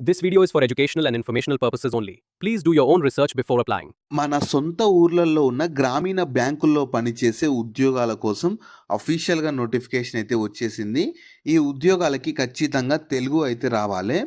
This video is for educational and informational purposes only. Please do your own research before applying. మన సొంత ఊర్లలో ఉన్న గ్రామీణ బ్యాంకుల్లో పనిచేసే ఉద్యోగాల కోసం అఫీషియల్‌గా నోటిఫికేషన్ అయితే వచ్చేసింది. ఈ ఉద్యోగాలకి ఖచ్చితంగా తెలుగు అయితే రావాలి.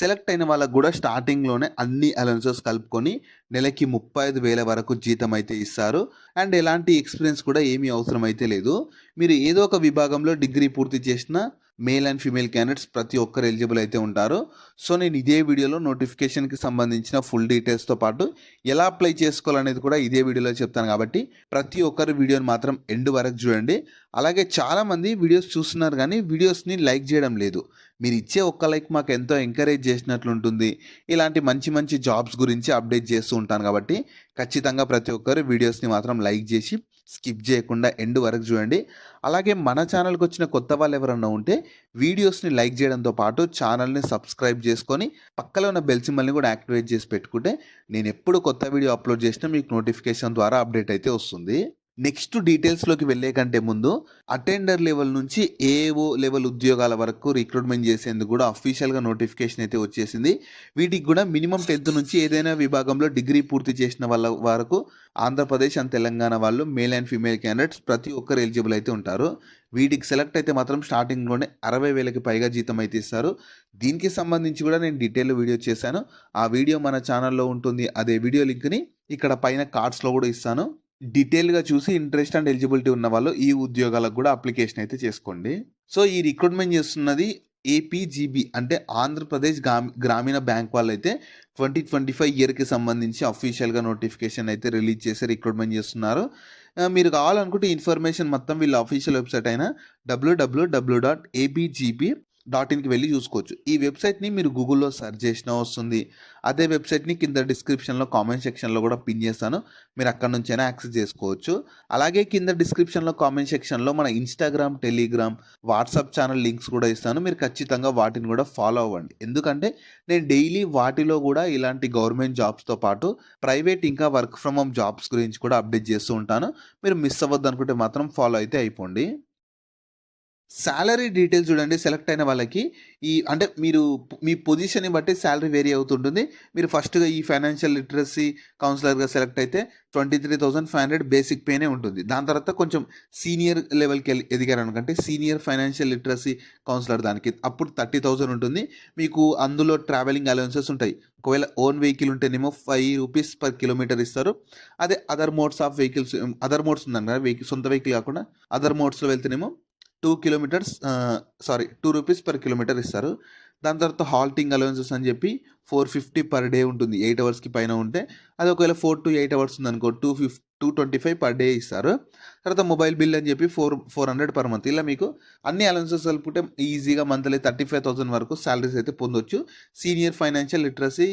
సెలెక్ట్ అయిన వాళ్ళకి కూడా స్టార్టింగ్‌లోనే అన్ని అలవెన్సెస్ కలుపుకొని నెలకి 35,000 వరకు జీతం అయితే ఇస్తారు. అండ్ ఎలాంటి ఎక్స్‌పీరియన్స్ కూడా ఏమీ అవసరం అయితే లేదు. మీరు ఏదో ఒక విభాగంలో డిగ్రీ పూర్తి చేసినా మేల్ అండ్ ఫీమేల్ క్యాండిడేట్స్ ప్రతి ఒక్కరు ఎలిజిబుల్ అయితే ఉంటారు. సో నేను ఇదే వీడియోలో నోటిఫికేషన్‌కి సంబంధించిన ఫుల్ డీటెయిల్స్‌తో పాటు ఎలా అప్లై చేసుకోవాలనేది కూడా ఇదే వీడియోలో చెప్తాను కాబట్టి ప్రతి ఒక్కరు వీడియోని మాత్రం ఎండ్ వరకు చూడండి. అలాగే చాలామంది వీడియోస్ చూస్తున్నారు కానీ వీడియోస్ని లైక్ చేయడం లేదు. మీరు ఇచ్చే ఒక్క లైక్ మాకు ఎంతో ఎంకరేజ్ చేసినట్లు ఉంటుంది. ఇలాంటి మంచి మంచి జాబ్స్ గురించి అప్డేట్ చేస్తూ ఉంటాను కాబట్టి ఖచ్చితంగా ప్రతి ఒక్కరు వీడియోస్ని మాత్రం లైక్ చేసి స్కిప్ చేయకుండా ఎండ్ వరకు చూడండి. అలాగే మన ఛానల్కి వచ్చిన కొత్త వాళ్ళు ఎవరన్నా ఉంటే వీడియోస్ని లైక్ చేయడంతో పాటు ఛానల్ని సబ్స్క్రైబ్ చేసుకొని పక్కలో ఉన్న బెల్ సింబల్ని కూడా యాక్టివేట్ చేసి పెట్టుకుంటే నేను ఎప్పుడు కొత్త వీడియో అప్లోడ్ చేసినా మీకు నోటిఫికేషన్ ద్వారా అప్డేట్ అయితే వస్తుంది. నెక్స్ట్ డీటెయిల్స్లోకి వెళ్ళే కంటే ముందు అటెండర్ లెవెల్ నుంచి ఏఓ లెవెల్ ఉద్యోగాల వరకు రిక్రూట్మెంట్ చేసేందుకు కూడా అఫీషియల్గా నోటిఫికేషన్ అయితే వచ్చేసింది. వీటికి కూడా మినిమం 10th నుంచి ఏదైనా విభాగంలో డిగ్రీ పూర్తి చేసిన వాళ్ళ వరకు ఆంధ్రప్రదేశ్ అండ్ తెలంగాణ వాళ్ళు మేల్ అండ్ ఫీమేల్ క్యాండిడేట్స్ ప్రతి ఒక్కరు ఎలిజిబుల్ అయితే ఉంటారు. వీటికి సెలెక్ట్ అయితే మాత్రం స్టార్టింగ్లోనే 60,000కి పైగా జీతం అయితే ఇస్తారు. దీనికి సంబంధించి కూడా నేను డీటెయిల్ వీడియో చేశాను. ఆ వీడియో మన ఛానల్లో ఉంటుంది. అదే వీడియో లింక్ని ఇక్కడ పైన కార్డ్స్లో కూడా ఇస్తాను. డీటెయిల్గా చూసి ఇంట్రెస్ట్ అండ్ ఎలిజిబిలిటీ ఉన్న వాళ్ళు ఈ ఉద్యోగాలకు కూడా అప్లికేషన్ అయితే చేసుకోండి. సో ఈ రిక్రూట్మెంట్ చేస్తున్నది ఏపీజీబీ అంటే ఆంధ్రప్రదేశ్ గ్రామీణ బ్యాంక్ వాళ్ళు అయితే 2025 ఇయర్కి సంబంధించి అఫీషియల్గా నోటిఫికేషన్ అయితే రిలీజ్ చేసి రిక్రూట్మెంట్ చేస్తున్నారు. మీరు కావాలనుకుంటే ఇన్ఫర్మేషన్ మొత్తం వీళ్ళ అఫీషియల్ వెబ్సైట్ అయిన www.abgb.inకి వెళ్ళి చూసుకోవచ్చు. ఈ వెబ్సైట్ని మీరు గూగుల్లో సెర్చ్ చేసినా వస్తుంది. అదే వెబ్సైట్ని కింద డిస్క్రిప్షన్లో కామెంట్ సెక్షన్లో కూడా పిన్ చేస్తాను. మీరు అక్కడ నుంచైనా యాక్సెస్ చేసుకోవచ్చు. అలాగే కింద డిస్క్రిప్షన్లో కామెంట్ సెక్షన్లో మన Instagram, Telegram, WhatsApp channel links కూడా ఇస్తాను. మీరు ఖచ్చితంగా వాటిని కూడా ఫాలో అవ్వండి. ఎందుకంటే నేను డైలీ వాటిలో కూడా ఇలాంటి గవర్నమెంట్ జాబ్స్తో పాటు ప్రైవేట్ ఇంకా వర్క్ ఫ్రమ్ హోమ్ జాబ్స్ గురించి కూడా అప్డేట్ చేస్తూ ఉంటాను. మీరు మిస్ అవ్వద్దు అనుకుంటే మాత్రం ఫాలో అయితే అయిపోండి. సాలరీ డీటెయిల్స్ చూడండి. సెలెక్ట్ అయిన వాళ్ళకి అంటే మీరు మీ పొజిషన్ని బట్టి సాలరీ వేరీ అవుతుంటుంది. మీరు ఫస్ట్గా ఈ ఫైనాన్షియల్ లిటరసీ కౌన్సిలర్గా సెలెక్ట్ అయితే 23,500 బేసిక్ పేనే ఉంటుంది. దాని తర్వాత కొంచెం సీనియర్ లెవెల్కి ఎదిగారనుకంటే సీనియర్ ఫైనాన్షియల్ లిటరసీ కౌన్సిలర్ దానికి అప్పుడు 30,000 ఉంటుంది. మీకు అందులో ట్రావెలింగ్ అలవెన్సెస్ ఉంటాయి. ఒకవేళ ఓన్ వెహికల్ ఉంటేనేమో ₹5 per kilometer ఇస్తారు. అదే other modes of vehicles, other modes ఉందన్న వెహికల్, సొంత వెహికల్ కాకుండా అదర్ మోడ్స్లో వెళ్తేనేమో ₹2 per kilometer ఇస్తారు. దాని తర్వాత హాల్టింగ్ అలవెన్సెస్ అని చెప్పి 450 per day ఉంటుంది. 8 అవర్స్కి పైన ఉంటే. అది ఒకవేళ 4 to 8 అవర్స్ ఉందనుకో 225 per day ఇస్తారు. తర్వాత మొబైల్ బిల్ అని చెప్పి 400 per month. ఇలా మీకు అన్ని అలవెన్సెస్ కలుపుకుంటే ఈజీగా మంత్లీ 35,000 వరకు శాలరీస్ అయితే పొందొచ్చు సీనియర్ ఫైనాన్షియల్ లిటరసీ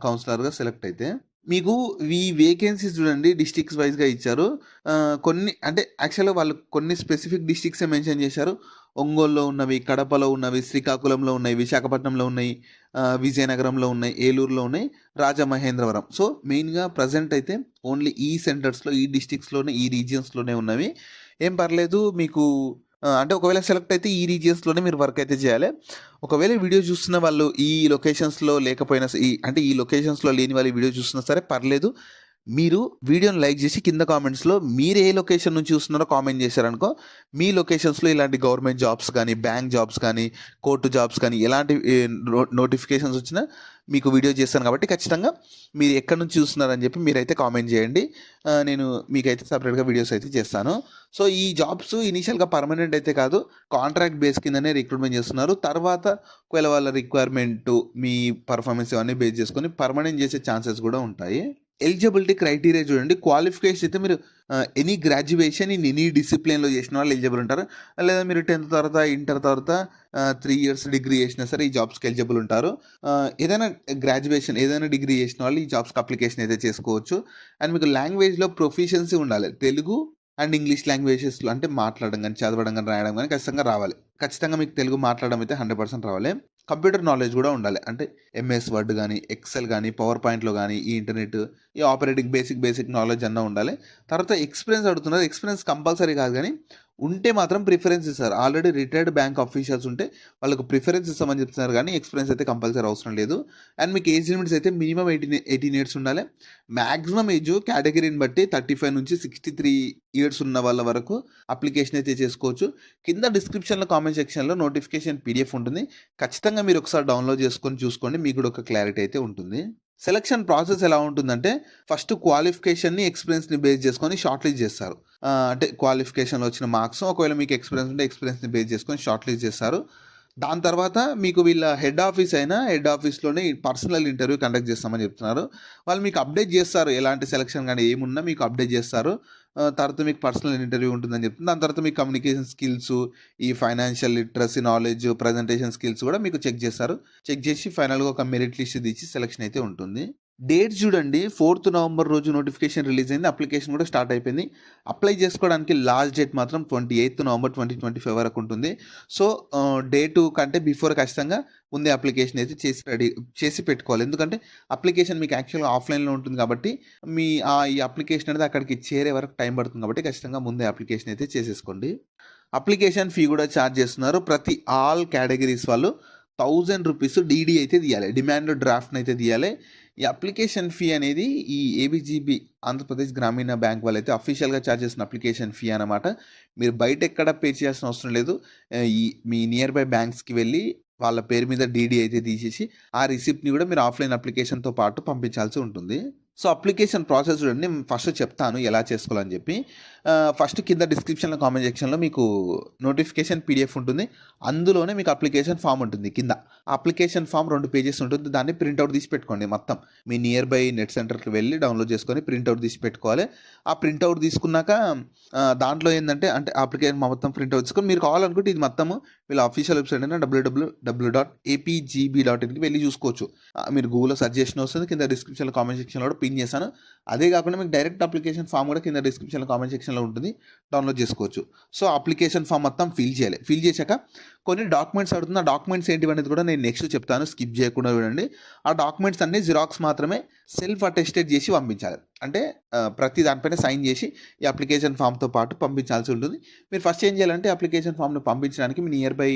కౌన్సిలర్గా సెలెక్ట్ అయితే. మీకు ఈ వేకెన్సీస్ చూడండి డిస్ట్రిక్ట్స్ వైజ్గా ఇచ్చారు. కొన్ని అంటే యాక్చువల్గా వాళ్ళు కొన్ని స్పెసిఫిక్ డిస్ట్రిక్ట్సే మెన్షన్ చేశారు. ఒంగోలులో ఉన్నవి, కడపలో ఉన్నవి, శ్రీకాకుళంలో ఉన్నాయి, విశాఖపట్నంలో ఉన్నాయి, విజయనగరంలో ఉన్నాయి, ఏలూరులో ఉన్నాయి, రాజమహేంద్రవరం. సో మెయిన్గా ప్రజెంట్ అయితే ఓన్లీ ఈ సెంటర్స్లో, ఈ డిస్ట్రిక్ట్స్లోనే, ఈ రీజియన్స్లోనే ఉన్నవి. ఏం పర్లేదు మీకు. అంటే ఒకవేళ సెలెక్ట్ అయితే ఈ రీజియన్స్లోనే మీరు వర్క్ అయితే చేయాలి. ఒకవేళ వీడియో చూస్తున్న వాళ్ళు ఈ లొకేషన్స్లో లేకపోయినా అంటే ఈ లొకేషన్స్లో లేని వాళ్ళు వీడియో చూస్తున్నా సరే పర్లేదు. మీరు వీడియోని లైక్ చేసి కింద కామెంట్స్లో మీరు ఏ లొకేషన్ నుంచి చూస్తున్నారో కామెంట్ చేశారనుకో, మీ లొకేషన్స్లో ఇలాంటి గవర్నమెంట్ జాబ్స్ కానీ, బ్యాంక్ జాబ్స్ కానీ, కోర్టు జాబ్స్ కానీ ఎలాంటి నోటిఫికేషన్స్ వచ్చినా మీకు వీడియో చేస్తాను కాబట్టి ఖచ్చితంగా మీరు ఎక్కడి నుంచి చూస్తున్నారని చెప్పి మీరైతే కామెంట్ చేయండి. నేను మీకైతే సపరేట్గా వీడియోస్ అయితే చేస్తాను. సో ఈ జాబ్స్ ఇనీషియల్గా పర్మనెంట్ అయితే కాదు, కాంట్రాక్ట్ బేస్ కిందనే రిక్రూట్మెంట్ చేస్తున్నారు. తర్వాత ఒకవేళ వాళ్ళ రిక్వైర్మెంట్, మీ పర్ఫార్మెన్స్ ఇవన్నీ బేస్ చేసుకొని పర్మనెంట్ చేసే ఛాన్సెస్ కూడా ఉంటాయి. ఎలిజిబిలిటీ క్రైటీరియా చూడండి. క్వాలిఫికేషన్ అయితే మీరు ఎనీ గ్రాడ్యుయేషన్ ఇన్ ఎనీ డిసిప్లిన్లో చేసిన వాళ్ళు ఎలిజిబుల్ ఉంటారు. లేదా మీరు 10th తర్వాత, ఇంటర్ తర్వాత 3 years డిగ్రీ చేసినా సరే ఈ జాబ్స్కి ఎలిజిబుల్ ఉంటారు. ఏదైనా గ్రాడ్యుయేషన్, ఏదైనా డిగ్రీ చేసిన వాళ్ళు ఈ జాబ్స్కి అప్లికేషన్ అయితే చేసుకోవచ్చు. అండ్ మీకు లాంగ్వేజ్లో ప్రొఫిషియన్సీ ఉండాలి. తెలుగు అండ్ ఇంగ్లీష్ లాంగ్వేజెస్లో అంటే మాట్లాడడం కానీ, చదవడం కానీ, రాయడం కానీ ఖచ్చితంగా రావాలి. ఖచ్చితంగా మీకు తెలుగు మాట్లాడడం అయితే 100% రావాలి. కంప్యూటర్ నాలెడ్జ్ కూడా ఉండాలి. అంటే ఎంఎస్ వర్డ్ కానీ, ఎక్సెల్ కానీ, పవర్ పాయింట్లో కానీ, ఈ ఇంటర్నెట్, ఈ ఆపరేటింగ్ బేసిక్ నాలెడ్జ్ అన్న ఉండాలి. తర్వాత ఎక్స్పీరియన్స్ అడుగుతున్నారు. ఎక్స్పీరియన్స్ కంపల్సరీ కాదు కానీ ఉంటే మాత్రం ప్రిఫరెన్స్ ఇస్తారు. ఆల్రెడీ రిటైర్డ్ బ్యాంక్ ఆఫీషియల్స్ ఉంటే వాళ్ళకి ప్రిఫరెన్స్ ఇస్తామని చెప్తున్నారు కానీ ఎక్స్‌పీరియన్స్ అయితే కంపల్సరీ అవసరం లేదు. అండ్ మీకు ఏజ్ లిమిట్స్ అయితే మినిమమ్ 18 ఇయర్స్ ఉండాలి. మాక్సిమం ఏజ్ కేటగిరీని బట్టి 35 నుంచి 63 ఇయర్స్ ఉన్న వాళ్ళ వరకు అప్లికేషన్ అయితే చేసుకోవచ్చు. కింద డిస్క్రిప్షన్‌లో కామెంట్ సెక్షన్‌లో నోటిఫికేషన్ పీడిఎఫ్ ఉంటుంది. ఖచ్చితంగా మీరు ఒకసారి డౌన్‌లోడ్ చేసుకొని చూసుకోండి. మీకు కూడా ఒక క్లారిటీ అయితే ఉంటుంది. సెలక్షన్ ప్రాసెస్ ఎలా ఉంటుందంటే ఫస్ట్ క్వాలిఫికేషన్‌ని, ఎక్స్‌పీరియన్స్‌ని బేస్ చేసుకొని షార్ట్ లిస్ట్ చేస్తారు. అంటే క్వాలిఫికేషన్‌లో వచ్చిన మార్క్స్ ఒకవేళ మీకు ఎక్స్‌పీరియన్స్ ఉంటే ఎక్స్‌పీరియన్స్‌ని బేస్ చేసుకొని షార్ట్ లిస్ట్ చేస్తారు. దాని తర్వాత మీకు వీళ్ళ హెడ్ ఆఫీస్‌లోనే పర్సనల్ ఇంటర్వ్యూ కండక్ట్ చేస్తామని చెప్తున్నారు. వాళ్ళు మీకు అప్డేట్ చేస్తారు. ఎలాంటి సెలక్షన్ గాని ఏమున్నా మీకు అప్డేట్ చేస్తారు. తర్వాత మీకు పర్సనల్ ఇంటర్వ్యూ ఉంటుందని చెప్తుంది. దాని తర్వాత మీ కమ్యూనికేషన్ స్కిల్స్, ఈ financial literacy knowledge, presentation skills కూడా మీకు చెక్ చేస్తారు. చెక్ చేసి ఫైనల్‌గా ఒక మెరిట్ లిస్ట్ ఇచ్చి సెలక్షన్ అయితే ఉంటుంది. డేట్ చూడండి 4th నవంబర్ రోజు నోటిఫికేషన్ రిలీజ్ అయింది. అప్లికేషన్ కూడా స్టార్ట్ అయిపోయింది. అప్లై చేసుకోవడానికి లాస్ట్ డేట్ మాత్రం 28th నవంబర్ 2025 వరకు ఉంటుంది. సో డేటు కంటే బిఫోర్ ఖచ్చితంగా ముందే అప్లికేషన్ అయితే చేసి పెట్టుకోవాలి. ఎందుకంటే అప్లికేషన్ మీకు యాక్చువల్‌గా ఆఫ్‌లైన్‌లో ఉంటుంది కాబట్టి ఈ అప్లికేషన్ అనేది అక్కడికి చేరే వరకు టైం పడుతుంది కాబట్టి ఖచ్చితంగా ముందే అప్లికేషన్ అయితే చేసేసుకోండి. అప్లికేషన్ ఫీ కూడా ఛార్జ్ చేస్తున్నారు. ప్రతి ఆల్ కేటగిరీస్ వాళ్ళు ₹1000 డీడీ అయితే తీయాలి. డిమాండ్ డ్రాఫ్ట్‌ని అయితే తీయాలి. ఈ అప్లికేషన్ ఫీ అనేది ఈ ఏబీజీబీ ఆంధ్రప్రదేశ్ గ్రామీణ బ్యాంక్ వాళ్ళైతే అఫీషియల్‌గా ఛార్జ్ చేసిన అప్లికేషన్ ఫీ అనమాట. మీరు బయట ఎక్కడ పే చేయాల్సిన అవసరం లేదు. మీ నియర్ బై బ్యాంక్స్‌కి వెళ్ళి వాళ్ళ పేరు మీద డీడీ అయితే తీసేసి ఆ రిసిప్ట్‌ని కూడా మీరు ఆఫ్‌లైన్ అప్లికేషన్‌తో పాటు పంపించాల్సి ఉంటుంది. సో అప్లికేషన్ ప్రాసెస్ చూడండి. ఫస్ట్ చెప్తాను ఎలా చేసుకోవాలని చెప్పి. ఫస్ట్ కింద డిస్క్రిప్షన్‌లో కామెంట్ సెక్షన్‌లో మీకు నోటిఫికేషన్ పీడిఎఫ్ ఉంటుంది. అందులోనే మీకు అప్లికేషన్ ఫామ్ ఉంటుంది కింద. అప్లికేషన్ ఫామ్ 2 పేజెస్ ఉంటుంది. దాన్ని ప్రింట్‌ఔట్ తీసి పెట్టుకోండి మొత్తం. మీ నియర్ బై నెట్ సెంటర్‌కి వెళ్ళి డౌన్‌లోడ్ చేసుకొని ప్రింట్‌ఔట్ తీసి పెట్టుకోవాలి. ఆ ప్రింట్‌ఔట్ తీసుకున్నాక దాంట్లో ఏందంటే అప్లికేషన్ మొత్తం ప్రింట్‌ఔట్ తీసుకొని మీరు కావాలనుకుంటే ఇది మొత్తము వీళ్ళ అఫీషియల్ వెబ్‌సైట్ అయిన www.apgb.inకి వెళ్ళి చూసుకోవచ్చు. మీరు గూగుల్‌లో సెర్చ్ చేసినా వస్తుంది. కింద డిస్క్రిప్షన్‌లో కామెంట్ సెక్షన్‌లో కూడా పిన్ చేశాను. అదే కాకుండా మీకు డైరెక్ట్ అప్లికేషన్ ఫామ్ కూడా కింద డిస్క్రిప్షన్‌లో కామెంట్ సెక్షన్‌లో ఉంటుంది. డౌన్‌లోడ్ చేసుకోవచ్చు. సో అప్లికేషన్ ఫామ్ మొత్తం ఫిల్ చేయాలి. ఫిల్ చేశాక కొన్ని డాక్యుమెంట్స్ అడుగుతుంది. ఆ డాక్యుమెంట్స్ ఏంటివనేది కూడా నేను నెక్స్ట్ చెప్తాను. స్కిప్ చేయకుండా చూడండి. ఆ డాక్యుమెంట్స్ అన్నీ జిరాక్స్ మాత్రమే సెల్ఫ్ అటెస్టెడ్ చేసి పంపించాలి. అంటే ప్రతి దానిపైన సైన్ చేసి ఈ అప్లికేషన్ ఫామ్‌తో పాటు పంపించాల్సి ఉంటుంది. మీరు ఫస్ట్ ఏం చేయాలంటే అప్లికేషన్ ఫామ్‌ని పంపించడానికి మీ నియర్ బై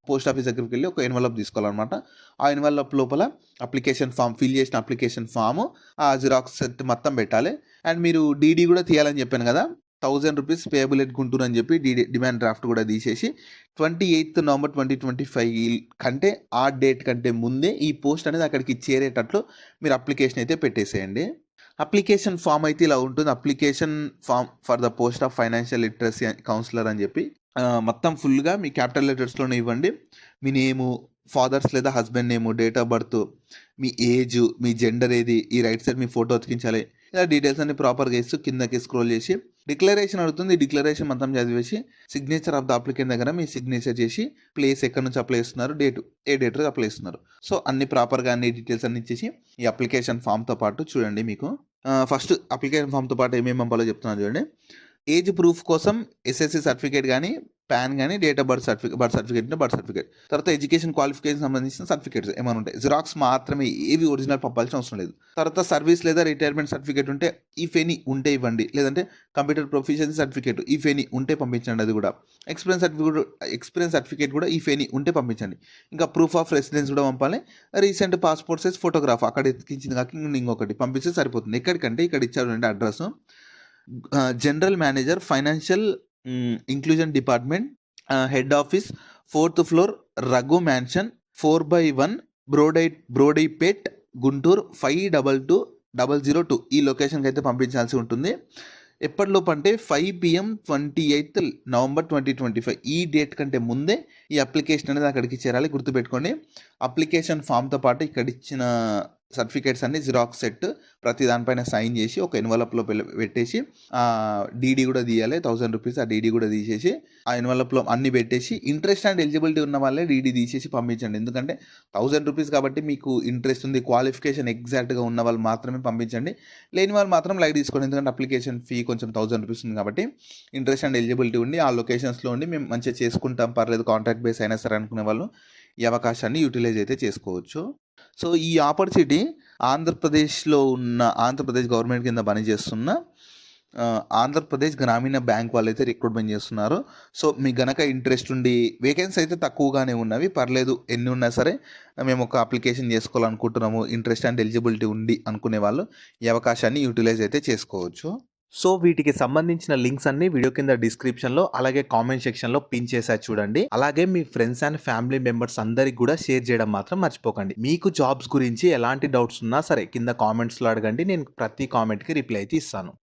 పోస్ట్ ఆఫీస్ దగ్గరికి వెళ్ళి ఒక ఎన్వలప్ తీసుకోవాలన్నమాట. ఆ ఎన్వలప్ లోపల అప్లికేషన్ ఫామ్ ఫిల్ చేసిన అప్లికేషన్ ఫాము, ఆ జిరాక్స్ సెట్ మొత్తం పెట్టాలి. అండ్ మీరు డీడీ కూడా తీయాలని చెప్పాను కదా! ₹1000 పేయబుల్ ఎట్ గుంటూరు అని చెప్పి డిమాండ్ డ్రాఫ్ట్ కూడా తీసేసి 28th నవంబర్ 2025 కంటే ఆ డేట్ కంటే ముందే ఈ పోస్ట్ అనేది అక్కడికి చేరేటట్లు మీరు అప్లికేషన్ అయితే పెట్టేసేయండి. అప్లికేషన్ ఫామ్ అయితే ఇలా ఉంటుంది. Application form for the post of financial literacy counsellor అని చెప్పి మొత్తం ఫుల్‌గా మీ క్యాపిటల్ లెటర్స్‌లోనే ఇవ్వండి. మీ నేము, ఫాదర్స్ లేదా husband name, date of birth, మీ ఏజ్, మీ జెండర్ ఏది, ఈ రైట్ సైడ్ మీ ఫోటో అతికించాలి. ఇలా డీటెయిల్స్ అన్ని ప్రాపర్‌గా ఇస్తూ కిందకి స్క్రోల్ చేసి డిక్లరేషన్ అడుగుతుంది. ఈ డిక్లరేషన్ మొత్తం చదివేసి సిగ్నేచర్ ఆఫ్ ద అప్లికెంట్ దగ్గర మీ సిగ్నేచర్ చేసి ప్లేస్ ఎక్కడి నుంచి అప్లై చేస్తున్నారు, ఏ డేట్ రోజు అప్లై చేస్తున్నారు. సో అన్ని ప్రాపర్‌గా అన్ని డీటెయిల్స్ అన్ని ఇచ్చేసి ఈ అప్లికేషన్ ఫామ్‌తో పాటు చూడండి మీకు ఫస్ట్ అప్లికేషన్ ఫామ్‌తో పాటు ఏమేమి పంపాలో చెప్తున్నాను చూడండి. ఏజ్ ప్రూఫ్ కోసం ఎస్ఎస్‌సి సర్టిఫికేట్ గానీ, పాన్ గానీ, డేట్ ఆఫ్ బర్త్ సర్టిఫికేట్ ఉంటే బర్త్ సర్టిఫికేట్. తర్వాత ఎడ్యుకేషన్ క్వాలిఫికేషన్ సంబంధించిన సర్టిఫికేట్స్ ఏమైనా ఉంటాయి. జిరాక్స్ మాత్రమే, ఏవి ఒరిజినల్ పంపాల్సిన అవసరం లేదు. తర్వాత సర్వీస్ లేదా రిటైర్మెంట్ సర్టిఫికేట్ ఉంటే ఇఫ్ ఎనీ ఉంటే ఇవ్వండి. లేదంటే computer proficiency certificate if any ఉంటే పంపించండి అది కూడా. ఎక్స్పీరియన్స్ సర్టిఫికేట్ కూడా ఇఫ్ ఎనీ ఉంటే పంపించండి. ఇంకా ప్రూఫ్ ఆఫ్ రెసిడెన్స్ కూడా పంపాలి. రీసెంట్ పాస్‌పోర్ట్ సైజ్ ఫోటోగ్రాఫ్ అక్కడ ఎతికించింది కాక ఇంకొకటి పంపిస్తే సరిపోతుంది. ఎక్కడికంటే ఇక్కడ ఇచ్చారు చూడండి address. General manager financial inclusion department, head office, 4th floor, Raghu mansion, 4/1 Brodipet, Guntur 522002 ఈ లొకేషన్కి అయితే పంపించాల్సి ఉంటుంది. ఎప్పటిలోపు అంటే 5 PM 28th నవంబర్ 2025 ఈ డేట్ కంటే ముందే ఈ అప్లికేషన్ అనేది అక్కడికి చేరాలి. గుర్తుపెట్టుకోండి. అప్లికేషన్ ఫామ్‌తో పాటు ఇక్కడ ఇచ్చిన సర్టిఫికేట్స్ అన్ని జిరాక్స్ సెట్ ప్రతి దానిపైన సైన్ చేసి ఒక ఎన్వలప్‌లో పెట్టేసి డీడీ కూడా తీయాలి. ₹1000 ఆ డీడీ కూడా తీసేసి ఆ ఎన్వలప్‌లో అన్ని పెట్టేసి ఇంట్రెస్ట్ అండ్ ఎలిజిబిలిటీ ఉన్న వాళ్ళే డీడీ తీసేసి పంపించండి. ఎందుకంటే ₹1000 కాబట్టి మీకు ఇంట్రెస్ట్ ఉంది, క్వాలిఫికేషన్ ఎగ్జాక్ట్‌గా ఉన్న వాళ్ళు మాత్రమే పంపించండి. లేని వాళ్ళు మాత్రం లైట్ తీసుకోండి. ఎందుకంటే అప్లికేషన్ ఫీ కొంచెం ₹1000 ఉంది కాబట్టి ఇంట్రెస్ట్ అండ్ ఎలిజిబిలిటీ ఉండి ఆ లొకేషన్స్‌లో ఉండి మేము మంచిగా చేసుకుంటాం, పర్లేదు కాంట్రాక్ట్ బేస్ అయినా సరే అనుకునే వాళ్ళు ఈ అవకాశాన్ని యూటిలైజ్ అయితే చేసుకోవచ్చు. సో ఈ ఆపర్చునిటీ ఆంధ్రప్రదేశ్ గవర్నమెంట్ కింద పనిచేస్తున్న ఆంధ్రప్రదేశ్ గ్రామీణ బ్యాంక్ వాళ్ళైతే రిక్రూట్మెంట్ చేస్తున్నారు. సో మీకు గనక ఇంట్రెస్ట్ ఉండి వేకెన్సీ అయితే తక్కువగానే ఉన్నవి, పర్లేదు ఎన్ని ఉన్నా సరే మేము ఒక అప్లికేషన్ చేసుకోవాలనుకుంటున్నాము, ఇంట్రెస్ట్ అండ్ ఎలిజిబిలిటీ ఉంది అనుకునే వాళ్ళు ఈ అవకాశాన్ని యూటిలైజ్ అయితే చేసుకోవచ్చు. సో వీటికి సంబంధించిన లింక్స్ అన్ని వీడియో కింద డిస్క్రిప్షన్లో అలాగే కామెంట్ సెక్షన్లో పిన్ చేశారు చూడండి. అలాగే మీ ఫ్రెండ్స్ అండ్ ఫ్యామిలీ మెంబర్స్ అందరికి కూడా షేర్ చేయడం మాత్రం మర్చిపోకండి. మీకు జాబ్స్ గురించి ఎలాంటి డౌట్స్ ఉన్నా సరే కింద కామెంట్స్లో అడగండి, నేను ప్రతి కామెంట్కి రిప్లై అయితే ఇస్తాను.